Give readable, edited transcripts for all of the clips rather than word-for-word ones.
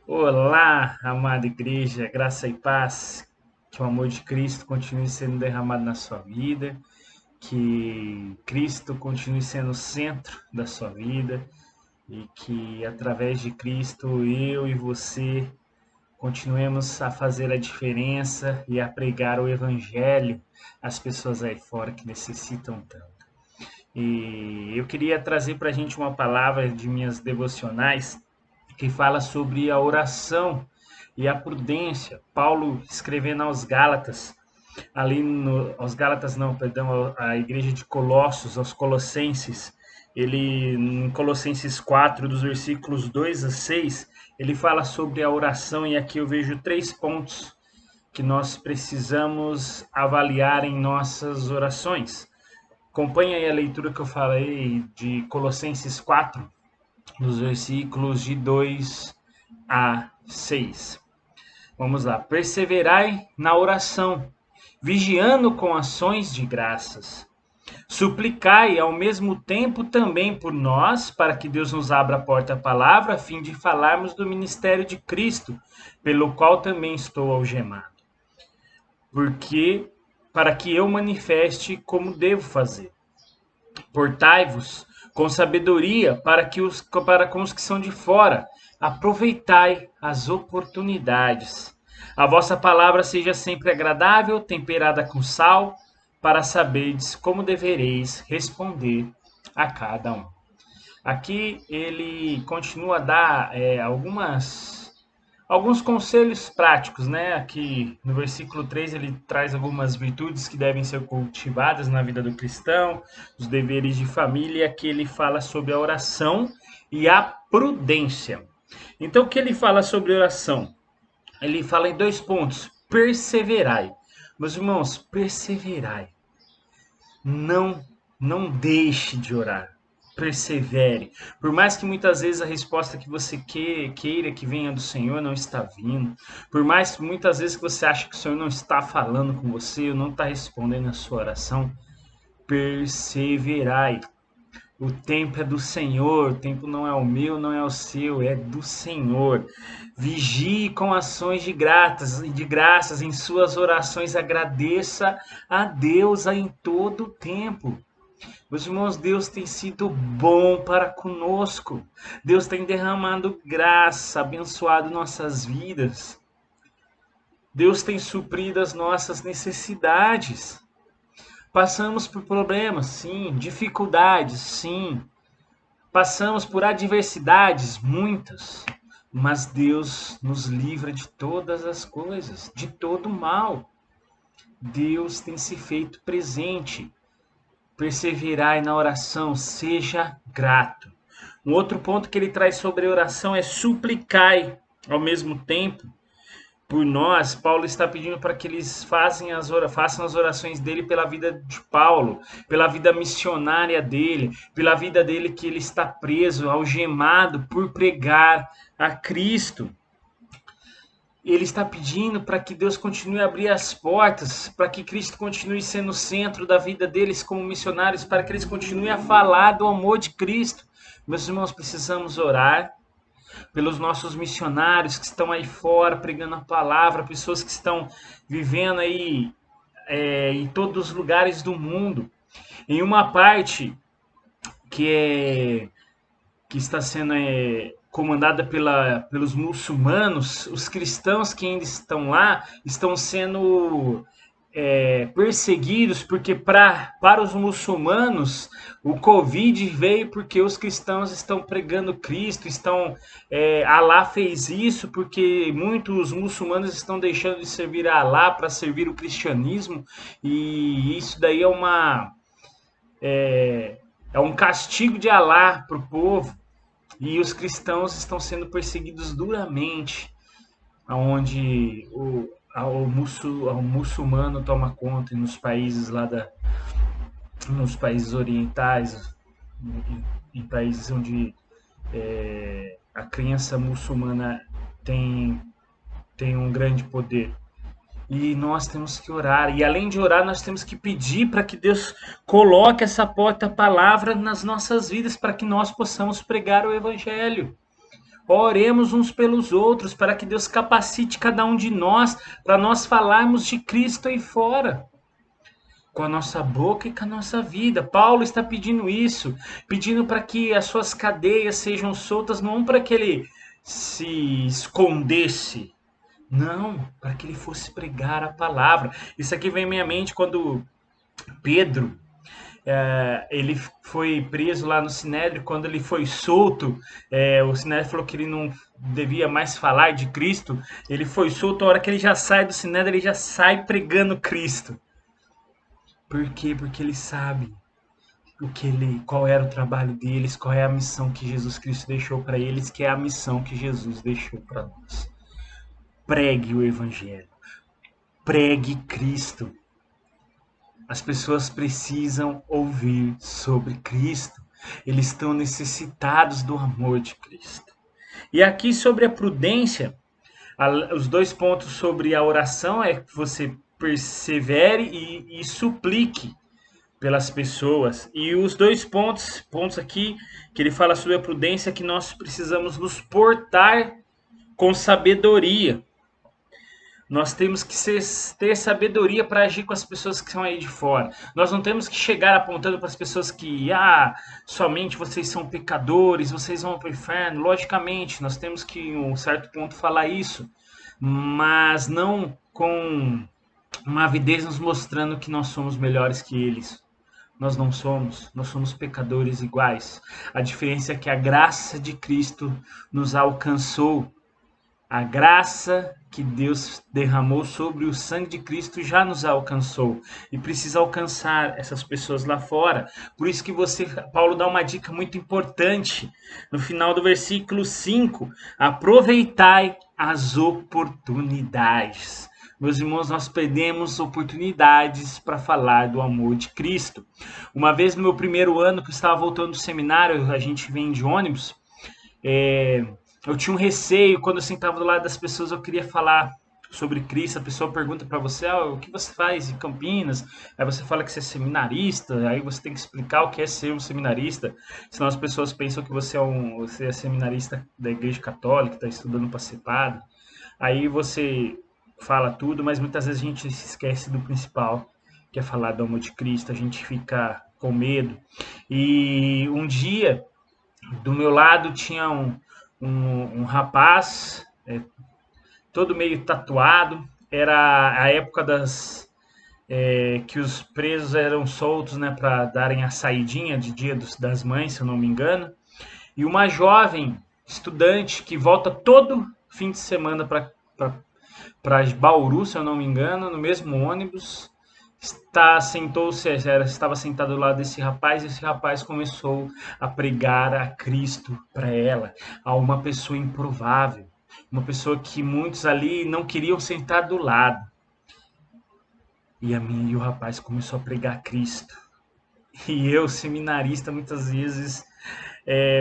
Olá, amada igreja, graça e paz, que o amor de Cristo continue sendo derramado na sua vida, que Cristo continue sendo o centro da sua vida e que através de Cristo eu e você continuemos a fazer a diferença e a pregar o evangelho às pessoas aí fora que necessitam tanto. E eu queria trazer para a gente uma palavra de minhas devocionais que fala sobre a oração e a prudência. Paulo escrevendo aos Gálatas, aos Gálatas não, perdão, a igreja de Colossos, aos Colossenses, ele em Colossenses 4, dos versículos 2 a 6, ele fala sobre a oração e aqui eu vejo 3 pontos que nós precisamos avaliar em nossas orações. Acompanhe aí a leitura que eu falei de Colossenses 4, dos versículos de 2 a 6. Vamos lá. Perseverai na oração, vigiando com ações de graças. Suplicai ao mesmo tempo também por nós, para que Deus nos abra a porta à palavra, a fim de falarmos do ministério de Cristo, pelo qual também estou algemado. Porque para que eu manifeste como devo fazer. Portai-vos com sabedoria para com os que são de fora. Aproveitai as oportunidades. A vossa palavra seja sempre agradável, temperada com sal, para saberdes como devereis responder a cada um. Aqui ele continua a dar alguns conselhos práticos, né? Aqui no versículo 3 ele traz algumas virtudes que devem ser cultivadas na vida do cristão, os deveres de família, e aqui ele fala sobre a oração e a prudência. Então, o que ele fala sobre oração? Ele fala em 2 pontos: perseverai. Meus irmãos, perseverai. Não, não deixe de orar. Persevere. Por mais que muitas vezes a resposta que você queira que venha do Senhor não está vindo, por mais que muitas vezes que você acha que o Senhor não está falando com você, ou não está respondendo a sua oração, perseverai. O tempo é do Senhor, o tempo não é o meu, não é o seu, é do Senhor. Vigie com ações de graças em suas orações, agradeça a Deus em todo o tempo. Meus irmãos, Deus tem sido bom para conosco. Deus tem derramado graça, abençoado nossas vidas. Deus tem suprido as nossas necessidades. Passamos por problemas, sim, dificuldades, sim. Passamos por adversidades, muitas. Mas Deus nos livra de todas as coisas, de todo mal. Deus tem se feito presente. Perseverai na oração, seja grato. Um outro ponto que ele traz sobre oração é suplicai ao mesmo tempo. Por nós, Paulo está pedindo para que eles façam as orações dele pela vida de Paulo, pela vida missionária dele, pela vida dele que ele está preso, algemado por pregar a Cristo. Ele está pedindo para que Deus continue a abrir as portas, para que Cristo continue sendo o centro da vida deles como missionários, para que eles continuem a falar do amor de Cristo. Meus irmãos, precisamos orar pelos nossos missionários que estão aí fora pregando a palavra, pessoas que estão vivendo aí em todos os lugares do mundo. Em uma parte que que está sendo comandada pelos muçulmanos, os cristãos que ainda estão lá estão sendo perseguidos, porque para os muçulmanos o Covid veio porque os cristãos estão pregando Cristo, Alá fez isso porque muitos muçulmanos estão deixando de servir a Alá para servir o cristianismo, e isso daí é um castigo de Alá para o povo, e os cristãos estão sendo perseguidos duramente, onde o muçulmano toma conta nos países nos países orientais, em países onde a crença muçulmana tem um grande poder. E nós temos que orar. E além de orar, nós temos que pedir para que Deus coloque essa porta-palavra nas nossas vidas, para que nós possamos pregar o Evangelho. Oremos uns pelos outros, para que Deus capacite cada um de nós, para nós falarmos de Cristo aí fora, com a nossa boca e com a nossa vida. Paulo está pedindo isso, pedindo para que as suas cadeias sejam soltas, não para que ele se escondesse, não, para que ele fosse pregar a palavra. Isso aqui vem à minha mente quando Pedro, ele foi preso lá no Sinédrio. Quando ele foi solto, o Sinédrio falou que ele não devia mais falar de Cristo. Ele foi solto, a hora que ele já sai do Sinédrio, ele já sai pregando Cristo. Por quê? Porque ele sabe qual era o trabalho deles, qual é a missão que Jesus Cristo deixou para eles, que é a missão que Jesus deixou para nós. Pregue o Evangelho, pregue Cristo. As pessoas precisam ouvir sobre Cristo. Eles estão necessitados do amor de Cristo. E aqui sobre a prudência, os 2 pontos sobre a oração é que você persevere e suplique pelas pessoas. E os 2 pontos aqui que ele fala sobre a prudência, é que nós precisamos nos portar com sabedoria. Nós temos que ter sabedoria para agir com as pessoas que estão aí de fora. Nós não temos que chegar apontando para as pessoas que, somente vocês são pecadores, vocês vão para o inferno. Logicamente, nós temos que, em um certo ponto, falar isso, mas não com uma avidez nos mostrando que nós somos melhores que eles. Nós não somos, nós somos pecadores iguais. A diferença é que a graça de Cristo nos alcançou. A graça que Deus derramou sobre o sangue de Cristo já nos alcançou e precisa alcançar essas pessoas lá fora. Por isso que Paulo dá uma dica muito importante no final do versículo 5: aproveitai as oportunidades. Meus irmãos, nós perdemos oportunidades para falar do amor de Cristo. Uma vez no meu primeiro ano, que eu estava voltando do seminário, a gente vem de ônibus, eu tinha um receio. Quando eu sentava do lado das pessoas, eu queria falar sobre Cristo. A pessoa pergunta para você, o que você faz em Campinas? Aí você fala que você é seminarista, aí você tem que explicar o que é ser um seminarista, senão as pessoas pensam que você é seminarista da Igreja Católica, está estudando para ser padre. Aí você fala tudo, mas muitas vezes a gente se esquece do principal, que é falar do amor de Cristo. A gente fica com medo. E um dia, do meu lado tinha um rapaz, todo meio tatuado. Era a época que os presos eram soltos, né, para darem a saidinha de Dia das Mães, se eu não me engano. E uma jovem estudante que volta todo fim de semana para Bauru, se eu não me engano, no mesmo ônibus, estava sentado do lado desse rapaz, e esse rapaz começou a pregar a Cristo para ela, a uma pessoa improvável, uma pessoa que muitos ali não queriam sentar do lado. E o rapaz começou a pregar Cristo. E eu, seminarista, muitas vezes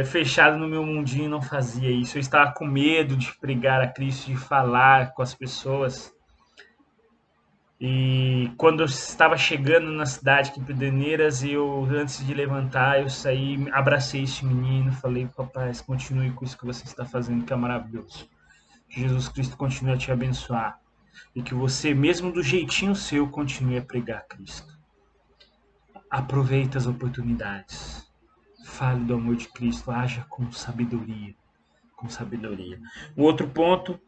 fechado no meu mundinho, não fazia isso. Eu estava com medo de pregar a Cristo, de falar com as pessoas. E quando eu estava chegando na cidade de Pederneiras, antes de levantar, eu saí, abracei este menino, falei: rapaz, continue com isso que você está fazendo, que é maravilhoso. Que Jesus Cristo continue a te abençoar. E que você, mesmo do jeitinho seu, continue a pregar Cristo. Aproveite as oportunidades. Fale do amor de Cristo, haja com sabedoria. Com sabedoria. O outro ponto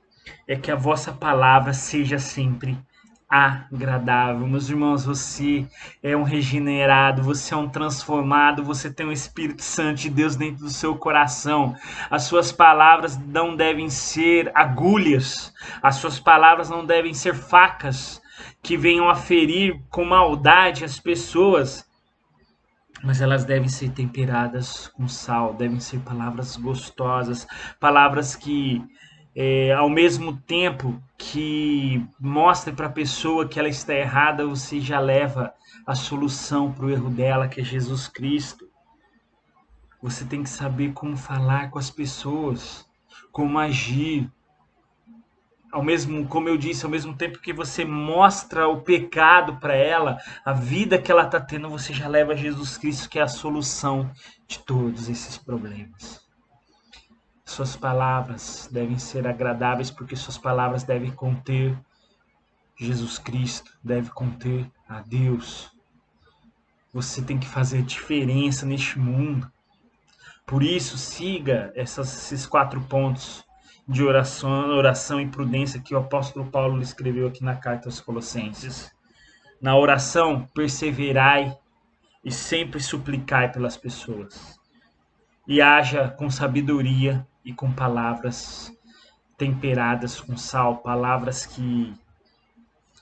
é que a vossa palavra seja sempre agradável. Meus irmãos, você é um regenerado, você é um transformado, você tem o Espírito Santo de Deus dentro do seu coração. As suas palavras não devem ser agulhas, as suas palavras não devem ser facas que venham a ferir com maldade as pessoas, mas elas devem ser temperadas com sal, devem ser palavras gostosas, palavras que ao mesmo tempo que mostre para a pessoa que ela está errada, você já leva a solução para o erro dela, que é Jesus Cristo. Você tem que saber como falar com as pessoas, como agir. Como eu disse, ao mesmo tempo que você mostra o pecado para ela, a vida que ela está tendo, você já leva a Jesus Cristo, que é a solução de todos esses problemas. Suas palavras devem ser agradáveis, porque suas palavras devem conter Jesus Cristo, deve conter a Deus. Você tem que fazer diferença neste mundo. Por isso, siga esses 4 pontos de oração e prudência que o apóstolo Paulo escreveu aqui na carta aos Colossenses. Na oração, perseverai e sempre suplicai pelas pessoas. E haja com sabedoria e com palavras temperadas com sal, palavras que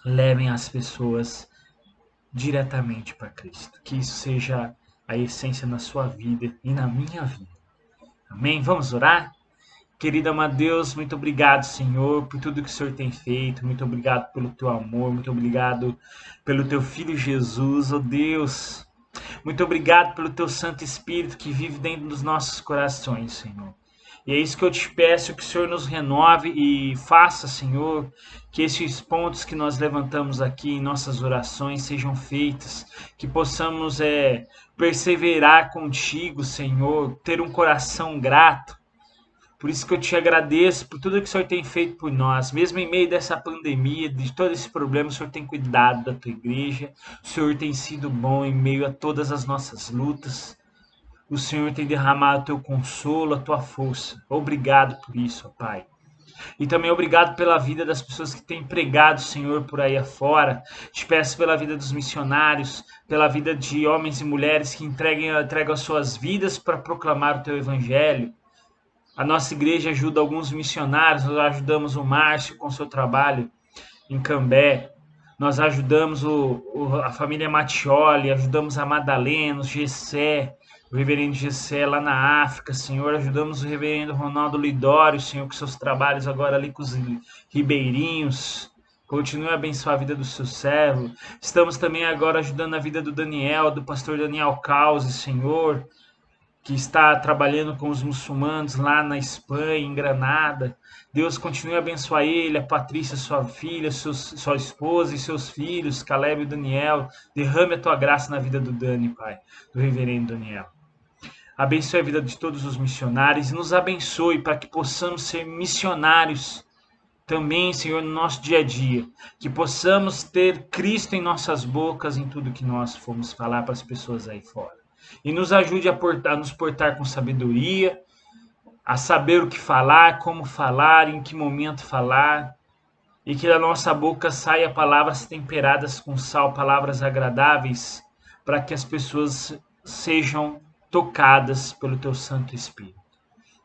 levem as pessoas diretamente para Cristo. Que isso seja a essência na sua vida e na minha vida. Amém? Vamos orar? Querido amado Deus, muito obrigado, Senhor, por tudo que o Senhor tem feito. Muito obrigado pelo teu amor. Muito obrigado pelo teu Filho Jesus, oh Deus. Muito obrigado pelo teu Santo Espírito que vive dentro dos nossos corações, Senhor. E é isso que eu te peço, que o Senhor nos renove e faça, Senhor, que esses pontos que nós levantamos aqui em nossas orações sejam feitos, que possamos perseverar contigo, Senhor, ter um coração grato. Por isso que eu te agradeço por tudo que o Senhor tem feito por nós. Mesmo em meio dessa pandemia, de todo esse problema, o Senhor tem cuidado da tua igreja. O Senhor tem sido bom em meio a todas as nossas lutas. O Senhor tem derramado o teu consolo, a tua força. Obrigado por isso, ó Pai. E também obrigado pela vida das pessoas que têm pregado, Senhor, por aí afora. Te peço pela vida dos missionários, pela vida de homens e mulheres que entregam as suas vidas para proclamar o teu evangelho. A nossa igreja ajuda alguns missionários, nós ajudamos o Márcio com seu trabalho em Cambé, nós ajudamos a família Mattioli, ajudamos a Madalena, o Gessé, o reverendo Gessé lá na África, Senhor, ajudamos o reverendo Ronaldo Lidório, Senhor, com seus trabalhos agora ali com os ribeirinhos. Continue a abençoar a vida do seu servo. Estamos também agora ajudando a vida do Daniel, do pastor Daniel Causi, Senhor, que está trabalhando com os muçulmanos lá na Espanha, em Granada. Deus continue a abençoar ele, a Patrícia, sua filha, sua esposa e seus filhos, Caleb e Daniel. Derrame a tua graça na vida do Dani, Pai, do reverendo Daniel. Abençoe a vida de todos os missionários e nos abençoe para que possamos ser missionários também, Senhor, no nosso dia a dia. Que possamos ter Cristo em nossas bocas em tudo que nós formos falar para as pessoas aí fora. E nos ajude a nos portar com sabedoria, a saber o que falar, como falar, em que momento falar, e que da nossa boca saia palavras temperadas com sal, palavras agradáveis, para que as pessoas sejam tocadas pelo teu Santo Espírito.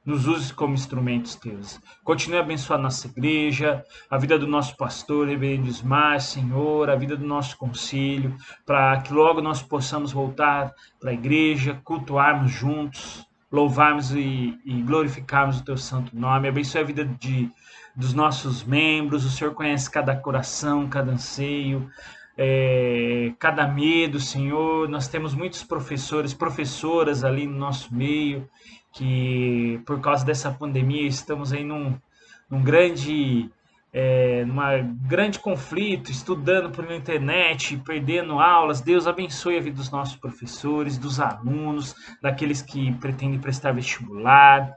Nos use como instrumentos teus. Continue a abençoar a nossa igreja, a vida do nosso pastor, reverendo Ismar, Senhor, a vida do nosso conselho, para que logo nós possamos voltar para a igreja, cultuarmos juntos, louvarmos e glorificarmos o teu santo nome. Abençoe a vida dos nossos membros. O Senhor conhece cada coração, cada anseio, cada medo, Senhor. Nós temos muitos professores, professoras ali no nosso meio, que por causa dessa pandemia estamos aí numa grande conflito, estudando por internet, perdendo aulas. Deus abençoe a vida dos nossos professores, dos alunos, daqueles que pretendem prestar vestibular.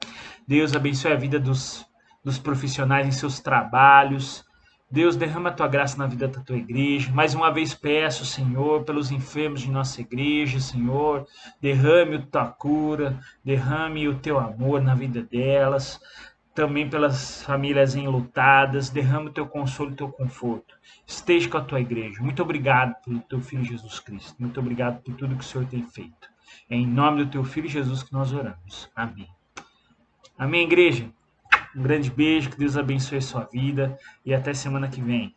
Deus abençoe a vida dos profissionais em seus trabalhos. Deus, derrama a tua graça na vida da tua igreja. Mais uma vez peço, Senhor, pelos enfermos de nossa igreja, Senhor, derrame a tua cura, derrame o teu amor na vida delas. Também pelas famílias enlutadas, derrame o teu consolo e o teu conforto. Esteja com a tua igreja. Muito obrigado pelo teu Filho Jesus Cristo. Muito obrigado por tudo que o Senhor tem feito. É em nome do teu Filho Jesus que nós oramos. Amém. Amém, igreja. Um grande beijo, que Deus abençoe a sua vida e até semana que vem.